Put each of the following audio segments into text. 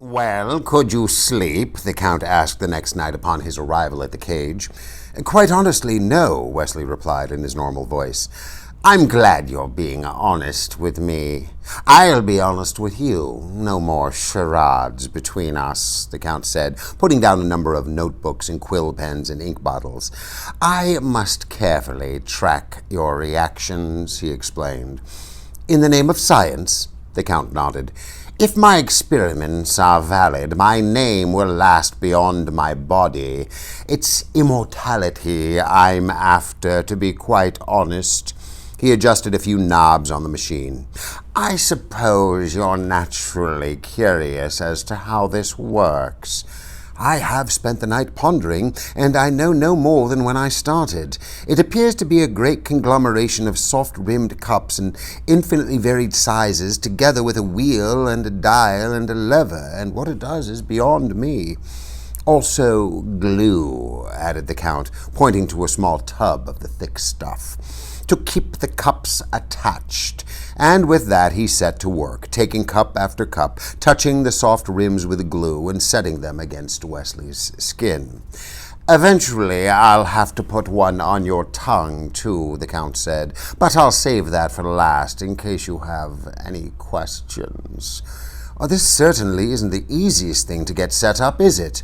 Well, could you sleep? The Count asked the next night upon his arrival at the cage. Quite honestly, no, Wesley replied in his normal voice. I'm glad you're being honest with me. I'll be honest with you. No more charades between us, the Count said, putting down a number of notebooks and quill pens and ink bottles. I must carefully track your reactions, he explained. In the name of science, the Count nodded. If my experiments are valid, my name will last beyond my body. It's immortality I'm after, to be quite honest. He adjusted a few knobs on the machine. I suppose you're naturally curious as to how this works. I have spent the night pondering, and I know no more than when I started. It appears to be a great conglomeration of soft-rimmed cups and infinitely varied sizes, together with a wheel and a dial and a lever, and what it does is beyond me. Also glue, added the Count, pointing to a small tub of the thick stuff, to keep the cups attached. And with that he set to work, taking cup after cup, touching the soft rims with glue and setting them against Wesley's skin. Eventually I'll have to put one on your tongue, too, the Count said, but I'll save that for last in case you have any questions. This certainly isn't the easiest thing to get set up, is it?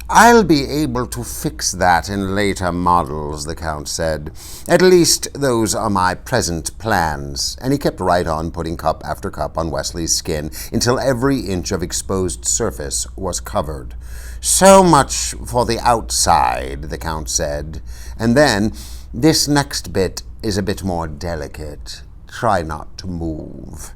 I'll be able to fix that in later models, the Count said. At least those are my present plans. And he kept right on putting cup after cup on Wesley's skin until every inch of exposed surface was covered. So much for the outside, the Count said. And then, this next bit is a bit more delicate. Try not to move.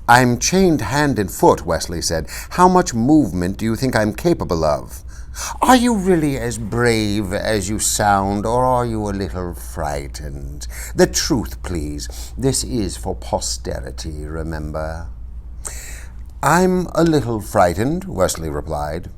I'm chained hand and foot, Wesley said. How much movement do you think I'm capable of? Are you really as brave as you sound, or are you a little frightened? The truth, please. This is for posterity, remember. I'm a little frightened, Wesley replied.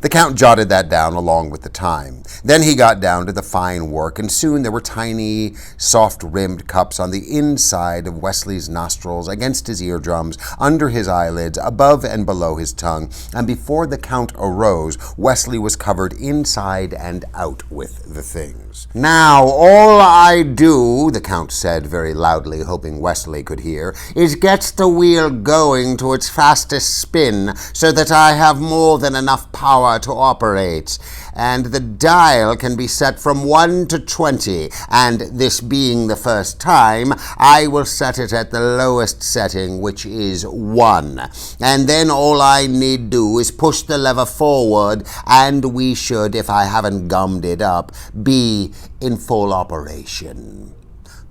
The Count jotted that down along with the time. Then he got down to the fine work, and soon there were tiny, soft-rimmed cups on the inside of Wesley's nostrils, against his eardrums, under his eyelids, above and below his tongue, and before the Count arose, Wesley was covered inside and out with the things. Now, all I do, the Count said very loudly, hoping Wesley could hear, is get the wheel going to its fastest spin, so that I have more than enough power to operate, and the dial can be set from 1 to 20, and this being the first time, I will set it at the lowest setting, which is 1, and then all I need do is push the lever forward, and we should, if I haven't gummed it up, be in full operation.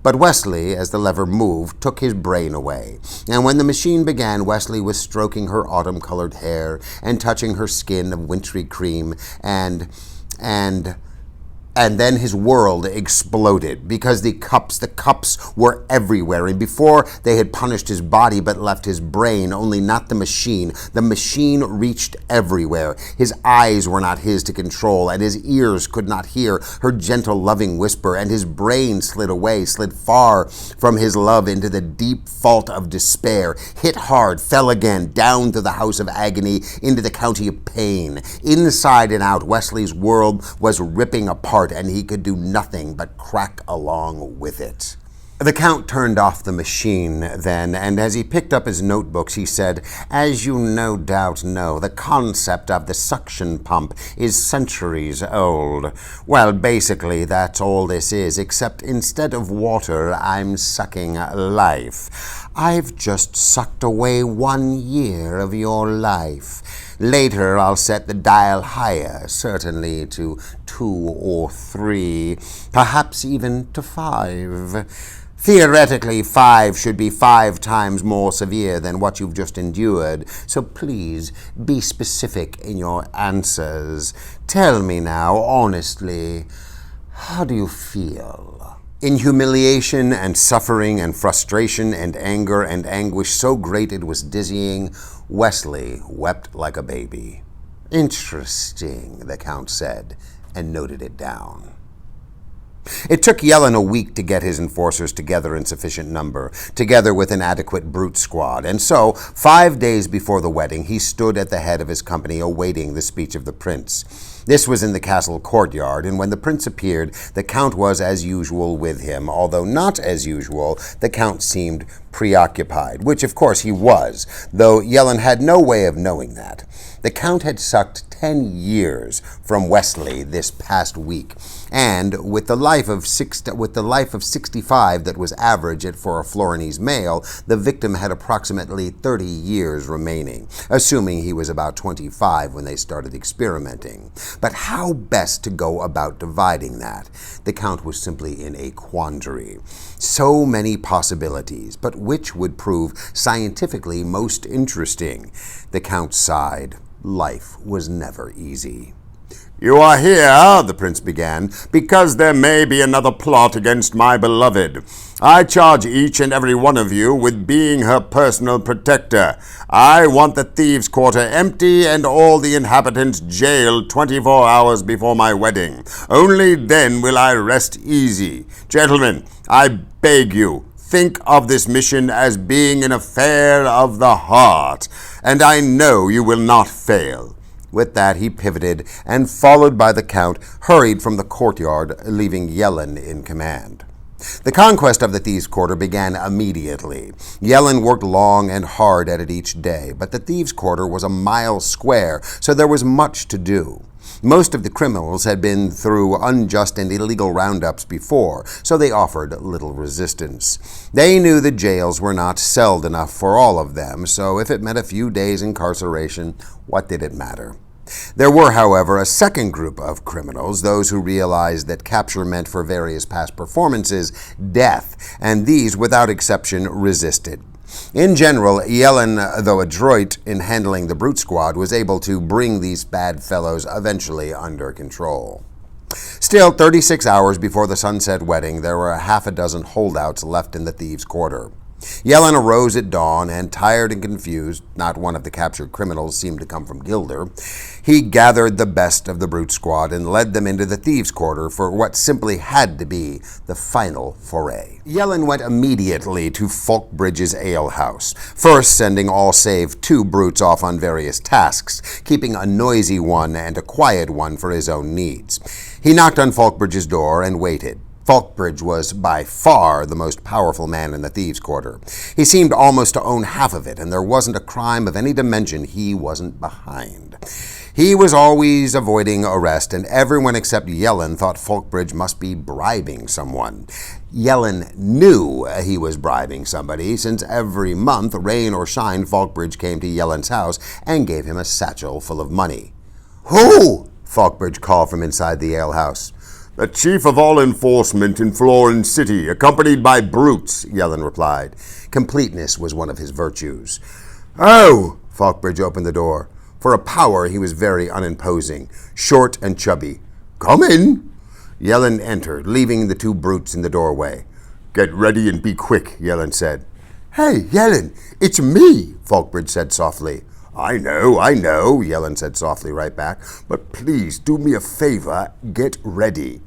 But Wesley, as the lever moved, took his brain away, and when the machine began, Wesley was stroking her autumn-colored hair and touching her skin of wintry cream, and then his world exploded, because the cups were everywhere, and before they had punished his body but left his brain, only not the machine. The machine reached everywhere. His eyes were not his to control, and his ears could not hear her gentle, loving whisper, and his brain slid away, slid far from his love into the deep vault of despair, hit hard, fell again, down through the house of agony, into the county of pain. Inside and out, Wesley's world was ripping apart, and he could do nothing but crack along with it. The Count turned off the machine then, and as he picked up his notebooks, he said, As you no doubt know, the concept of the suction pump is centuries old. Well, basically, that's all this is, except instead of water, I'm sucking life. I've just sucked away 1 year of your life. Later, I'll set the dial higher, certainly to 2 or 3, perhaps even to 5. Theoretically, 5 should be 5 times more severe than what you've just endured, so please be specific in your answers. Tell me now, honestly, how do you feel? In humiliation and suffering and frustration and anger and anguish so great it was dizzying, Wesley wept like a baby. Interesting, the Count said, and noted it down. It took Yellen a week to get his enforcers together in sufficient number, together with an adequate brute squad, and so, 5 days before the wedding, he stood at the head of his company awaiting the speech of the prince. This was in the castle courtyard, and when the prince appeared, the count was as usual with him, although not as usual, the count seemed preoccupied, which of course he was, though Yellen had no way of knowing that. The count had sucked 10 years from Wesley this past week, and with the life of 65 that was average for a Florinese male, the victim had approximately 30 years remaining, assuming he was about 25 when they started experimenting. But how best to go about dividing that? The count was simply in a quandary. So many possibilities, but which would prove scientifically most interesting? The count sighed. Life was never easy. "You are here," the prince began, "because there may be another plot against my beloved. I charge each and every one of you with being her personal protector. I want the thieves' quarter empty and all the inhabitants jailed 24 hours before my wedding. Only then will I rest easy. Gentlemen, I beg you, think of this mission as being an affair of the heart, and I know you will not fail." With that, he pivoted and, followed by the count, hurried from the courtyard, leaving Yellen in command. The conquest of the thieves' quarter began immediately. Yellen worked long and hard at it each day, but the thieves' quarter was a mile square, so there was much to do. Most of the criminals had been through unjust and illegal roundups before, so they offered little resistance. They knew the jails were not celled enough for all of them, so if it meant a few days' incarceration, what did it matter? There were, however, a second group of criminals, those who realized that capture meant for various past performances death, and these, without exception, resisted. In general, Yellen, though adroit in handling the brute squad, was able to bring these bad fellows eventually under control. Still, 36 hours before the sunset wedding, there were a half a dozen holdouts left in the thieves' quarter. Yellen arose at dawn, and tired and confused, not one of the captured criminals seemed to come from Gilder, he gathered the best of the brute squad and led them into the thieves' quarter for what simply had to be the final foray. Yellen went immediately to Falkbridge's alehouse, first sending all save 2 brutes off on various tasks, keeping a noisy one and a quiet one for his own needs. He knocked on Falkbridge's door and waited. Falkbridge was by far the most powerful man in the thieves' quarter. He seemed almost to own half of it, and there wasn't a crime of any dimension he wasn't behind. He was always avoiding arrest, and everyone except Yellen thought Falkbridge must be bribing someone. Yellen knew he was bribing somebody, since every month, rain or shine, Falkbridge came to Yellen's house and gave him a satchel full of money. "Who?" Falkbridge called from inside the alehouse. "The chief of all enforcement in Florin City, accompanied by brutes," Yellen replied. Completeness was one of his virtues. "Oh!" Falkbridge opened the door. For a power, he was very unimposing, short and chubby. "Come in." Yellen entered, leaving the 2 brutes in the doorway. "Get ready and be quick," Yellen said. "Hey, Yellen, it's me," Falkbridge said softly. I know, Yellen said softly right back. "But please do me a favor, get ready."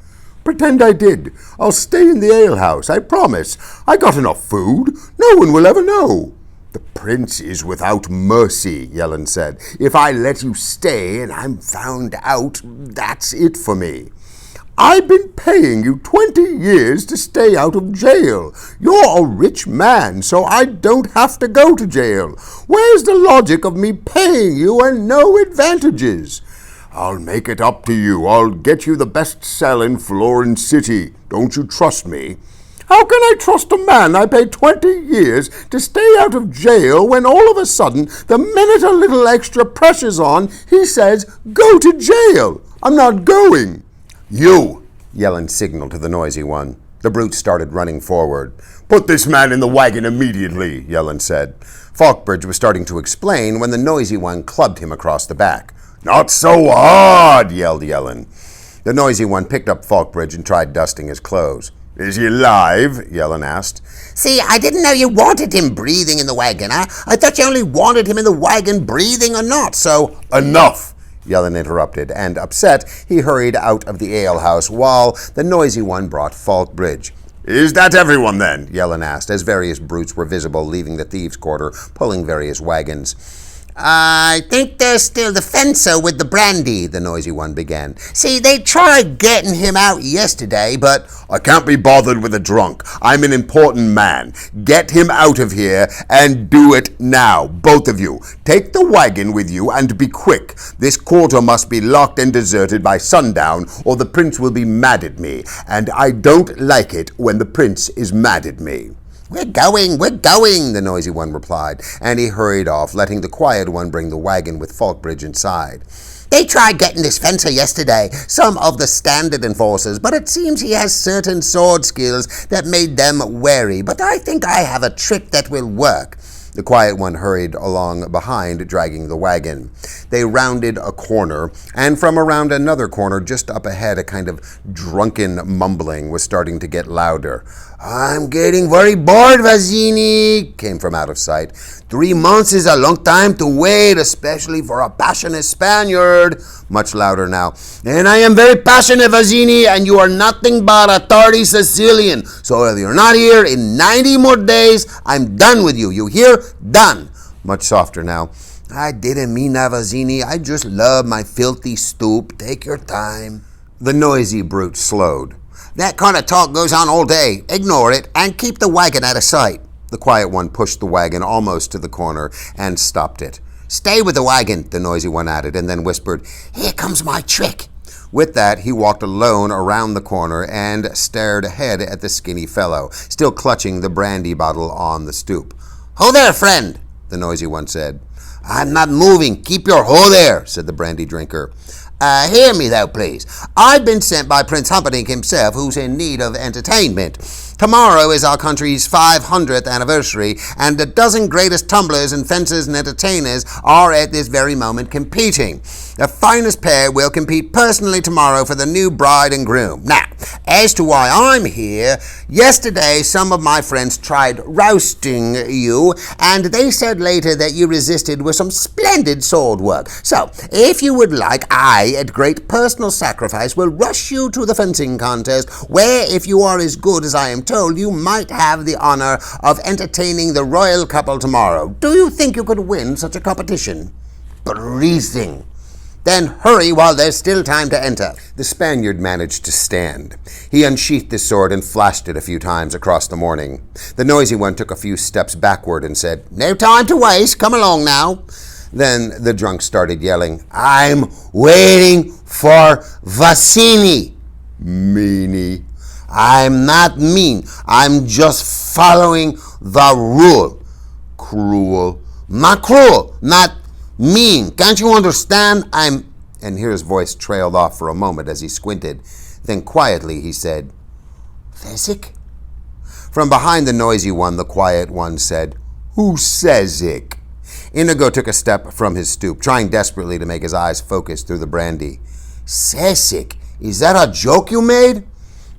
"Pretend I did. I'll stay in the alehouse, I promise. I got enough food. No one will ever know." "The prince is without mercy," Yellen said. "If I let you stay and I'm found out, that's it for me." "I've been paying you 20 years to stay out of jail. You're a rich man, so I don't have to go to jail. Where's the logic of me paying you and no advantages?" "I'll make it up to you. I'll get you the best cell in Florin City. Don't you trust me?" "How can I trust a man I paid 20 years to stay out of jail when all of a sudden, the minute a little extra pressure's on, he says, 'Go to jail'? I'm not going." "You!" Yellen signaled to the noisy one. The brute started running forward. "Put this man in the wagon immediately," Yellen said. Falkbridge was starting to explain when the noisy one clubbed him across the back. "Not so hard," yelled Yellen. The noisy one picked up Falkbridge and tried dusting his clothes. "Is he alive?" Yellen asked. "See, I didn't know you wanted him breathing in the wagon. I thought you only wanted him in the wagon breathing or not, so—" "Enough!" Yellen interrupted, and, upset, he hurried out of the alehouse while the noisy one brought Falkbridge. Is that everyone, then? Yellen asked, as various brutes were visible leaving the thieves' quarter, pulling various wagons. I think there's still the fencer with the brandy, the noisy one began. See, they tried getting him out yesterday, but... I can't be bothered with a drunk. I'm an important man. Get him out of here, and do it now, both of you. Take the wagon with you, and be quick. This quarter must be locked and deserted by sundown, or the prince will be mad at me, and I don't like it when the prince is mad at me. We're going, The noisy one replied, and he hurried off, letting the quiet one bring the wagon with Falkbridge inside. They tried getting this fencer yesterday, some of the standard enforcers, but it seems he has certain sword skills that made them wary. But I think I have a trick that will work. The quiet one hurried along behind, dragging the wagon. They rounded a corner, and from around another corner just up ahead, a kind of drunken mumbling was starting to get louder. I'm getting very bored, Vazzini, came from out of sight. 3 months is a long time to wait, especially for a passionate Spaniard. Much louder now. And I am very passionate, Vazzini, and you are nothing but a tardy Sicilian. So if you're not here in 90 more days, I'm done with you. You hear? Done. Much softer now. I didn't mean that, Vazzini. I just love my filthy stoop. Take your time. The noisy brute slowed. That kind of talk goes on all day. Ignore it and keep the wagon out of sight. The quiet one pushed the wagon almost to the corner and stopped it. Stay with the wagon, the noisy one added, and then whispered, Here comes my trick. With that, he walked alone around the corner and stared ahead at the skinny fellow, still clutching the brandy bottle on the stoop. Ho there, friend, the noisy one said. I'm not moving. Keep your ho there, said the brandy drinker. Hear me, thou, please. I've been sent by Prince Humperdinck himself, who's in need of entertainment. Tomorrow is our country's 500th anniversary, and the dozen greatest tumblers and fencers and entertainers are at this very moment competing. The finest pair will compete personally tomorrow for the new bride and groom. Now, as to why I'm here, yesterday some of my friends tried rousting you, and they said later that you resisted with some splendid sword work. So, if you would like, I, at great personal sacrifice, will rush you to the fencing contest, where, if you are as good as I am told, you might have the honor of entertaining the royal couple tomorrow. Do you think you could win such a competition? Breathing. Then hurry while there's still time to enter. The Spaniard managed to stand. He unsheathed his sword and flashed it a few times across the morning. The noisy one took a few steps backward and said, No time to waste. Come along now. Then the drunk started yelling, I'm waiting for Vazzini. Meanie. I'm not mean. I'm just following the rule. Cruel. Not cruel. Not mean. Can't you understand? And here his voice trailed off for a moment as he squinted. Then quietly he said, Fezik? From behind the noisy one, the quiet one said, Who says it? Inigo took a step from his stoop, trying desperately to make his eyes focus through the brandy. Fezik? Is that a joke you made?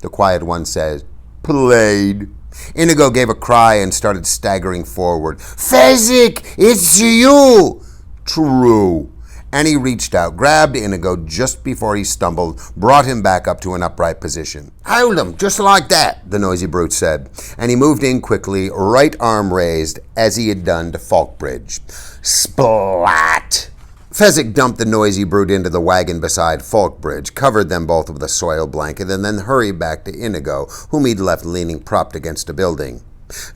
The quiet one said, Played. Inigo gave a cry and started staggering forward. Fezik, it's you! True. And he reached out, grabbed Inigo just before he stumbled, brought him back up to an upright position. Hold him, just like that, the noisy brute said, and he moved in quickly, right arm raised, as he had done to Falkbridge. Splat! Fezik dumped the noisy brute into the wagon beside Falkbridge, covered them both with a soil blanket, and then hurried back to Inigo, whom he'd left leaning propped against a building.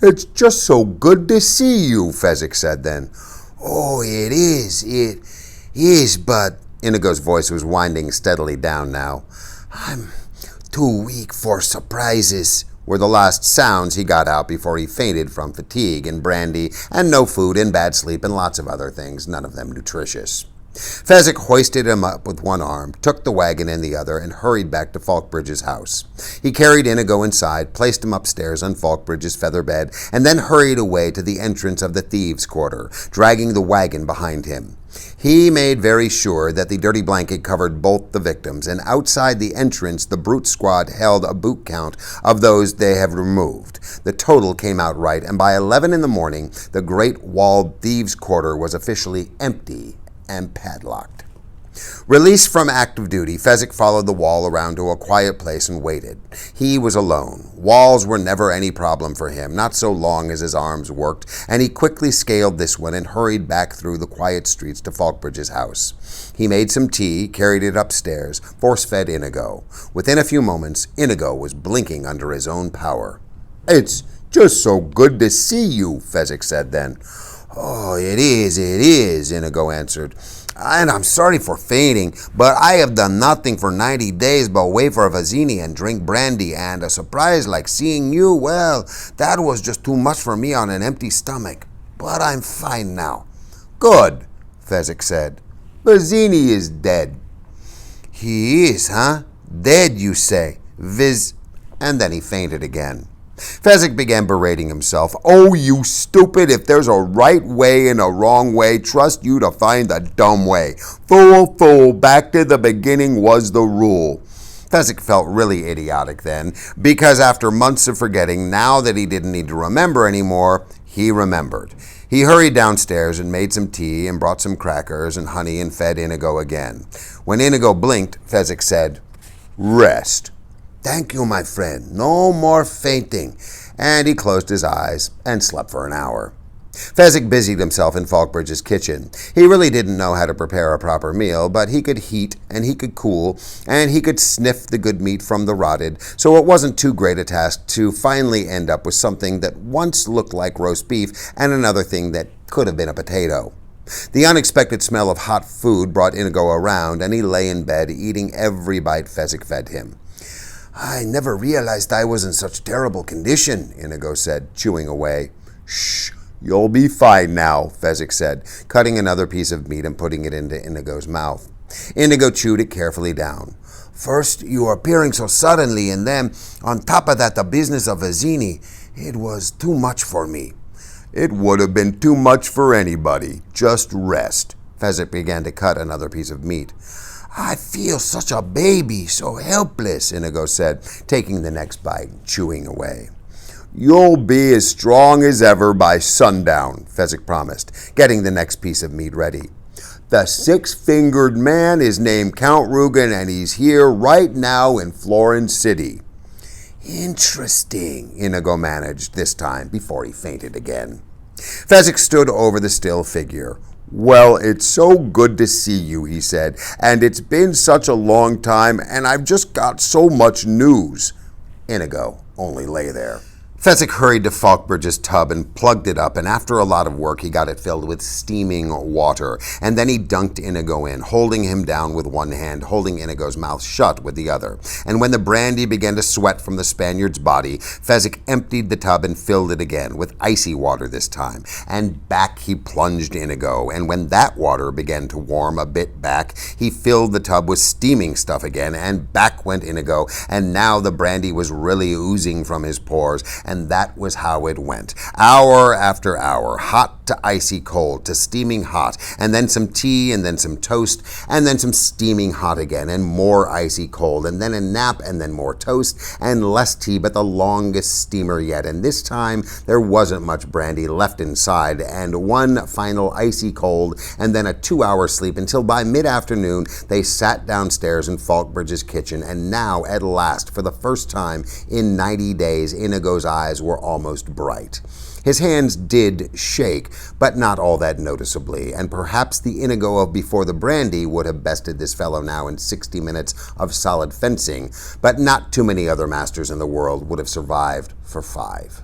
It's just so good to see you, Fezik said then. Oh, it is, but... Inigo's voice was winding steadily down now. I'm too weak for surprises, were the last sounds he got out before he fainted from fatigue and brandy and no food and bad sleep and lots of other things, none of them nutritious. Fezik hoisted him up with one arm, took the wagon in the other, and hurried back to Falkbridge's house. He carried Inigo inside, placed him upstairs on Falkbridge's feather bed, and then hurried away to the entrance of the thieves' quarter, dragging the wagon behind him. He made very sure that the dirty blanket covered both the victims, and outside the entrance the brute squad held a boot count of those they have removed. The total came out right, and by 11 in the morning the great walled thieves' quarter was officially empty and padlocked. Released from active duty, Fezik followed the wall around to a quiet place and waited. He was alone. Walls were never any problem for him, not so long as his arms worked, and he quickly scaled this one and hurried back through the quiet streets to Falkbridge's house. He made some tea, carried it upstairs, force-fed Inigo. Within a few moments, Inigo was blinking under his own power. "It's just so good to see you," Fezik said then. "Oh, it is," Inigo answered. "And I'm sorry for fainting, but I have done nothing for 90 days but wait for Vazini and drink brandy, and a surprise like seeing you, well, that was just too much for me on an empty stomach. But I'm fine now." "Good," Fezik said. "Vazini is dead." "He is, huh? Dead, you say? And then he fainted again. Fezik began berating himself. "Oh, you stupid, if there's a right way and a wrong way, trust you to find the dumb way. Fool, back to the beginning was the rule." Fezik felt really idiotic then, because after months of forgetting, now that he didn't need to remember anymore, he remembered. He hurried downstairs and made some tea and brought some crackers and honey and fed Inigo again. When Inigo blinked, Fezik said, "Rest." "Thank you, my friend. No more fainting." And he closed his eyes and slept for an hour. Fezik busied himself in Falkbridge's kitchen. He really didn't know how to prepare a proper meal, but he could heat and he could cool and he could sniff the good meat from the rotted, so it wasn't too great a task to finally end up with something that once looked like roast beef and another thing that could have been a potato. The unexpected smell of hot food brought Inigo around, and he lay in bed eating every bite Fezik fed him. "I never realized I was in such terrible condition," Inigo said, chewing away. "Shh, you'll be fine now," Fezik said, cutting another piece of meat and putting it into Inigo's mouth. Inigo chewed it carefully down. "First, you appearing so suddenly, and then, on top of that, the business of Vazini. It was too much for me." "It would have been too much for anybody. Just rest." Fezik began to cut another piece of meat. "I feel such a baby, so helpless," Inigo said, taking the next bite and chewing away. "You'll be as strong as ever by sundown," Fezik promised, getting the next piece of meat ready. "The six-fingered man is named Count Rugen, and he's here right now in Florence City." "Interesting," Inigo managed this time before he fainted again. Fezik stood over the still figure. "Well, it's so good to see you," he said, "and it's been such a long time, and I've just got so much news." Inigo only lay there. Fezik hurried to Falkbridge's tub and plugged it up, and after a lot of work, he got it filled with steaming water. And then he dunked Inigo in, holding him down with one hand, holding Inigo's mouth shut with the other. And when the brandy began to sweat from the Spaniard's body, Fezik emptied the tub and filled it again, with icy water this time. And back he plunged Inigo, and when that water began to warm a bit back, he filled the tub with steaming stuff again, and back went Inigo, and now the brandy was really oozing from his pores. And that was how it went. Hour after hour, hot to icy cold to steaming hot, and then some tea, and then some toast, and then some steaming hot again, and more icy cold, and then a nap, and then more toast, and less tea, but the longest steamer yet. And this time, there wasn't much brandy left inside, and one final icy cold, and then a 2-hour sleep, until by mid-afternoon, they sat downstairs in Falkbridge's kitchen, and now, at last, for the first time in 90 days, Inigo's eyes were almost bright. His hands did shake, but not all that noticeably, and perhaps the Inigo of before the brandy would have bested this fellow now in 60 minutes of solid fencing, but not too many other masters in the world would have survived for 5.